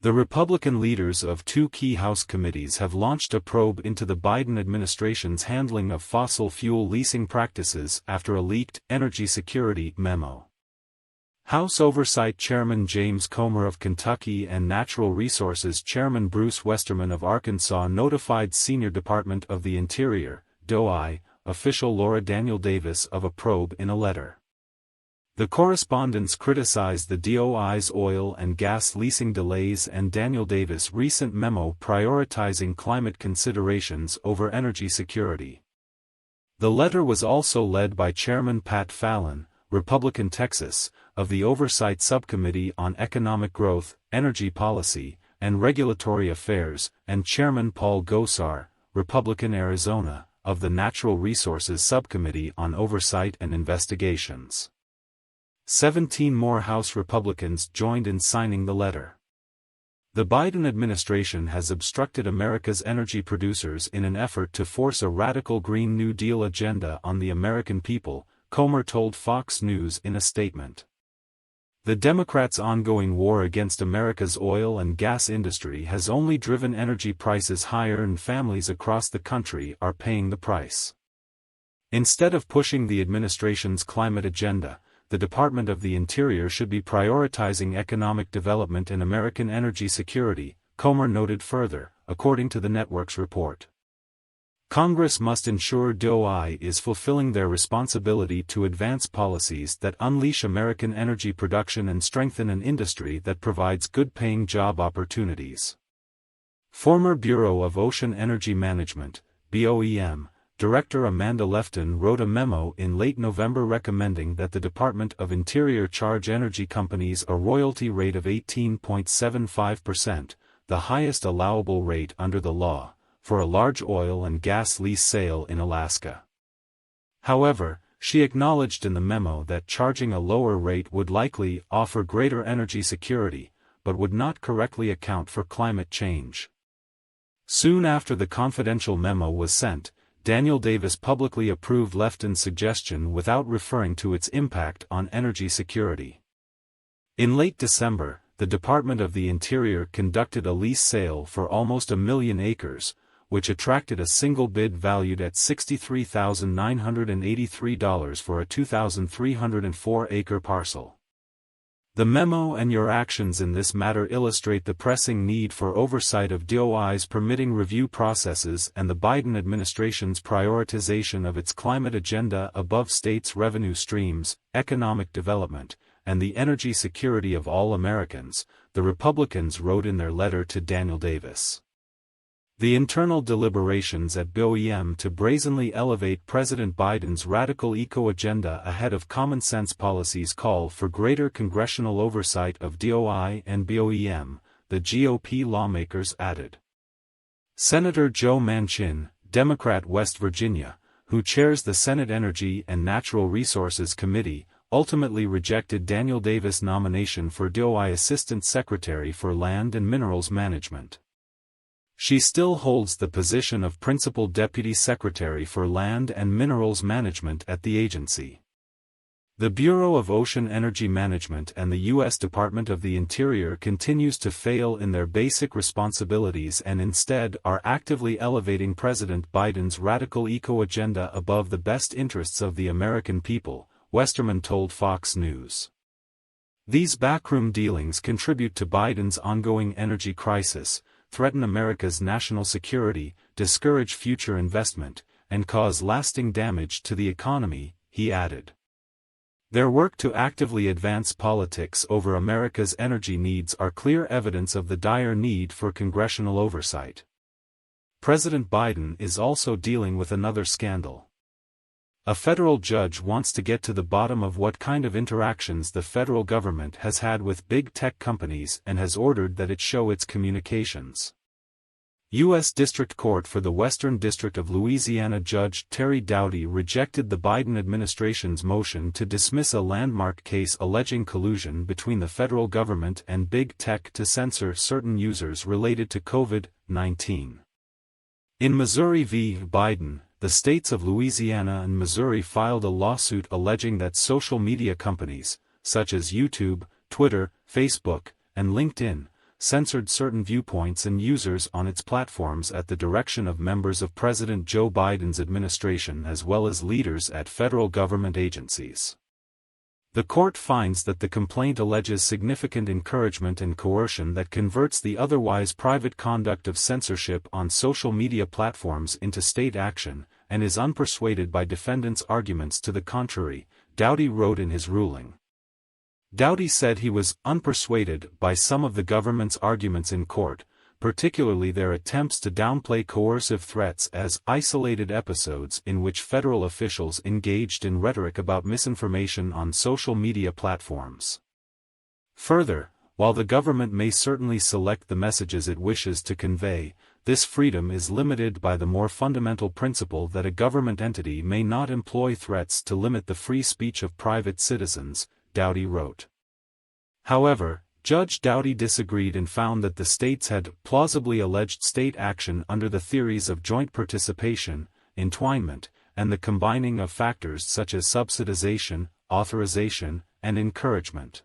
The Republican leaders of two key House committees have launched a probe into the Biden administration's handling of fossil fuel leasing practices after a leaked energy security memo. House Oversight Chairman James Comer of Kentucky and Natural Resources Chairman Bruce Westerman of Arkansas notified Senior Department of the Interior, DOI, official Laura Daniel Davis of a probe in a letter. The correspondents criticized the DOI's oil and gas leasing delays and Daniel Davis' recent memo prioritizing climate considerations over energy security. The letter was also led by Chairman Pat Fallon, Republican Texas, of the Oversight Subcommittee on Economic Growth, Energy Policy, and Regulatory Affairs, and Chairman Paul Gosar, Republican Arizona, of the Natural Resources Subcommittee on Oversight and Investigations. 17 more House Republicans joined in signing the letter. The Biden administration has obstructed America's energy producers in an effort to force a radical Green New Deal agenda on the American people, Comer told Fox News in a statement. The Democrats' ongoing war against America's oil and gas industry has only driven energy prices higher, and families across the country are paying the price. Instead of pushing the administration's climate agenda, the Department of the Interior should be prioritizing economic development and American energy security, Comer noted further, according to the network's report. Congress must ensure DOI is fulfilling their responsibility to advance policies that unleash American energy production and strengthen an industry that provides good-paying job opportunities. Former Bureau of Ocean Energy Management, BOEM, Director Amanda Lefton wrote a memo in late November recommending that the Department of Interior charge energy companies a royalty rate of 18.75%, the highest allowable rate under the law, for a large oil and gas lease sale in Alaska. However, she acknowledged in the memo that charging a lower rate would likely offer greater energy security, but would not correctly account for climate change. Soon after the confidential memo was sent, Daniel Davis publicly approved Lefton's suggestion without referring to its impact on energy security. In late December, the Department of the Interior conducted a lease sale for almost 1 million acres, which attracted a single bid valued at $63,983 for a 2,304-acre parcel. The memo and your actions in this matter illustrate the pressing need for oversight of DOI's permitting review processes and the Biden administration's prioritization of its climate agenda above states' revenue streams, economic development, and the energy security of all Americans, the Republicans wrote in their letter to Daniel Davis. The internal deliberations at BOEM to brazenly elevate President Biden's radical eco-agenda ahead of common-sense policies call for greater congressional oversight of DOI and BOEM, the GOP lawmakers added. Senator Joe Manchin, Democrat West Virginia, who chairs the Senate Energy and Natural Resources Committee, ultimately rejected Daniel Davis' nomination for DOI Assistant Secretary for Land and Minerals Management. She still holds the position of Principal Deputy Secretary for Land and Minerals Management at the agency. The Bureau of Ocean Energy Management and the U.S. Department of the Interior continues to fail in their basic responsibilities and instead are actively elevating President Biden's radical eco-agenda above the best interests of the American people, Westerman told Fox News. These backroom dealings contribute to Biden's ongoing energy crisis, threaten America's national security, discourage future investment, and cause lasting damage to the economy, he added. Their work to actively advance politics over America's energy needs are clear evidence of the dire need for congressional oversight. President Biden is also dealing with another scandal. A federal judge wants to get to the bottom of what kind of interactions the federal government has had with big tech companies and has ordered that it show its communications. U.S. District Court for the Western District of Louisiana Judge Terry Doughty rejected the Biden administration's motion to dismiss a landmark case alleging collusion between the federal government and big tech to censor certain users related to COVID-19. In Missouri v. Biden, the states of Louisiana and Missouri filed a lawsuit alleging that social media companies, such as YouTube, Twitter, Facebook, and LinkedIn, censored certain viewpoints and users on its platforms at the direction of members of President Joe Biden's administration as well as leaders at federal government agencies. The court finds that the complaint alleges significant encouragement and coercion that converts the otherwise private conduct of censorship on social media platforms into state action, and is unpersuaded by defendants' arguments to the contrary, Doughty wrote in his ruling. Doughty said he was unpersuaded by some of the government's arguments in court, particularly their attempts to downplay coercive threats as isolated episodes in which federal officials engaged in rhetoric about misinformation on social media platforms. Further, while the government may certainly select the messages it wishes to convey, this freedom is limited by the more fundamental principle that a government entity may not employ threats to limit the free speech of private citizens, Doughty wrote. However, Judge Doughty disagreed and found that the states had plausibly alleged state action under the theories of joint participation, entwinement, and the combining of factors such as subsidization, authorization, and encouragement.